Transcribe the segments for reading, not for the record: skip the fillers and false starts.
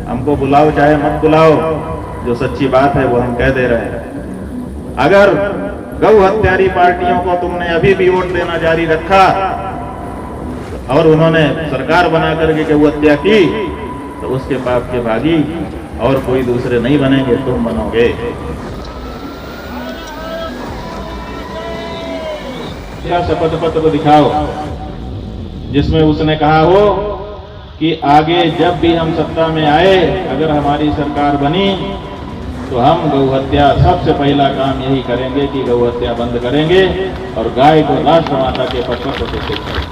हमको बुलाओ चाहे मत बुलाओ, जो सच्ची बात है वो हम कह दे रहे हैं। अगर गौ हत्यारी पार्टियों को तुमने अभी भी वोट देना जारी रखा और उन्होंने सरकार बना करके गौ हत्या की, तो उसके पाप के भागी और कोई दूसरे नहीं बनेंगे, तुम बनोगे। क्या शपथ पत्र दिखाओ जिसमें उसने कहा हो कि आगे जब भी हम सत्ता में आए, अगर हमारी सरकार बनी तो हम गौ हत्या, सबसे पहला काम यही करेंगे कि गौ हत्या बंद करेंगे और गाय को राष्ट्रमाता के पद पर प्रतिष्ठित करेंगे।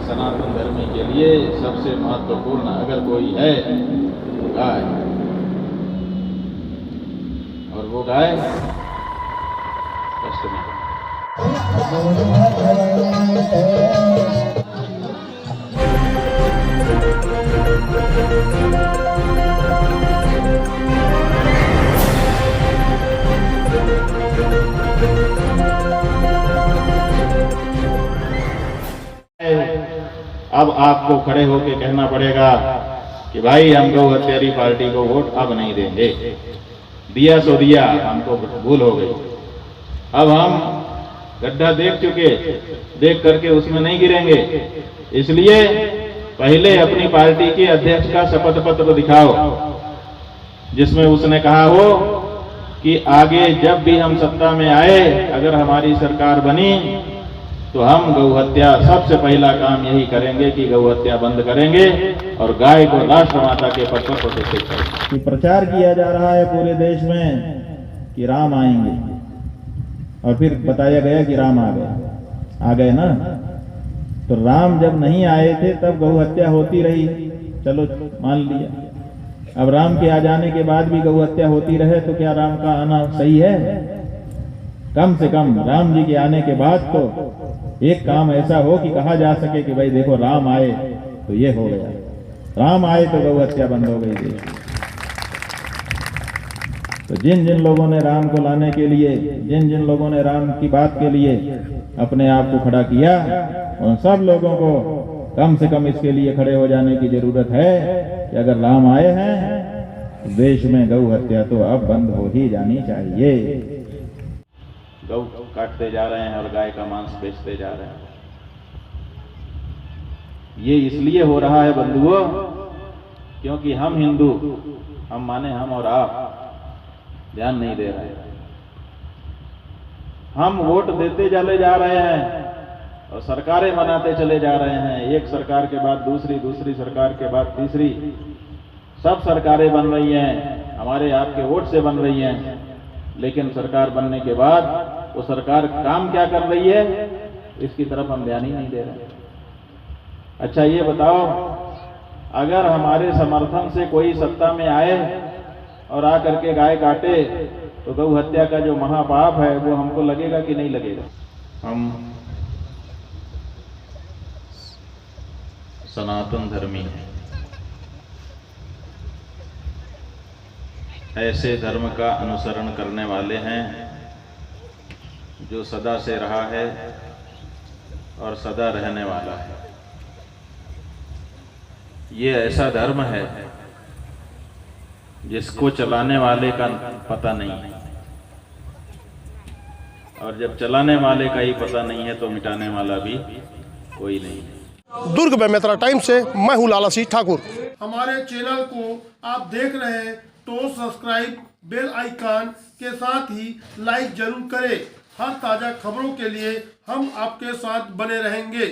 सनातन धर्म के लिए सबसे महत्वपूर्ण अगर कोई है तो गाय, और वो गाय कष्ट में। अब आपको खड़े होकर कहना पड़ेगा कि भाई हम गौ हत्यारी पार्टी को वोट अब नहीं देंगे, दिया सो दिया, हमको भूल हो गई। अब हम गड्ढा देख चुके, देख करके उसमें नहीं गिरेंगे। इसलिए पहले अपनी पार्टी के अध्यक्ष का शपथ पत्र दिखाओ जिसमें उसने कहा हो कि आगे जब भी हम सत्ता में आए, अगर हमारी सरकार बनी तो हम गौ हत्या, सबसे पहला काम यही करेंगे कि गौ हत्या बंद करेंगे और गाय को राष्ट्रमाता के पद पर प्रतिष्ठित करेंगे। प्रचार किया जा रहा है पूरे देश में कि राम आएंगे, और फिर बताया गया कि राम आ गए ना। तो राम जब नहीं आए थे तब गौ हत्या होती रही, चलो मान लिया। अब राम के आ जाने के बाद भी गौ हत्या होती रहे तो क्या राम का आना सही है? कम से कम राम जी के आने के बाद तो एक काम ऐसा हो कि कहा जा सके कि भाई देखो राम आए तो ये हो गया, राम आए तो गौ हत्या बंद हो गई थी। तो जिन जिन लोगों ने राम को लाने के लिए, जिन जिन लोगों ने राम की बात के लिए अपने आप को खड़ा किया, उन सब लोगों को कम से कम इसके लिए खड़े हो जाने की जरूरत है कि अगर राम आए हैं तो देश में गौ हत्या तो अब बंद हो ही जानी चाहिए। गौ काटते जा रहे हैं और गाय का मांस बेचते जा रहे हैं। ये इसलिए हो रहा है बंधुओं क्योंकि हम हिंदू, हम माने हम और आप ध्यान नहीं दे रहे। हम वोट देते चले जा रहे हैं और सरकारें बनाते चले जा रहे हैं, एक सरकार के बाद दूसरी, दूसरी सरकार के बाद तीसरी, सब सरकारें बन रही हैं, हमारे आपके वोट से बन रही हैं। लेकिन सरकार बनने के बाद वो सरकार काम क्या कर रही है, इसकी तरफ हम ध्यान ही नहीं दे रहे। अच्छा ये बताओ, अगर हमारे समर्थन से कोई सत्ता में आए और आकर के गाय काटे तो गौ हत्या का जो महापाप है वो हमको लगेगा कि नहीं लगेगा? हम सनातन धर्मी हैं, ऐसे धर्म का अनुसरण करने वाले हैं जो सदा से रहा है और सदा रहने वाला है। ये ऐसा धर्म है जिसको चलाने वाले का पता नहीं है, और जब चलाने वाले का ही पता नहीं है तो मिटाने वाला भी कोई नहीं है। दुर्ग बेमेतरा टाइम से मैं हूं लाला सिंह ठाकुर। हमारे चैनल को आप देख रहे हैं तो सब्सक्राइब, बेल आइकन के साथ ही लाइक जरूर करें। हर ताज़ा खबरों के लिए हम आपके साथ बने रहेंगे।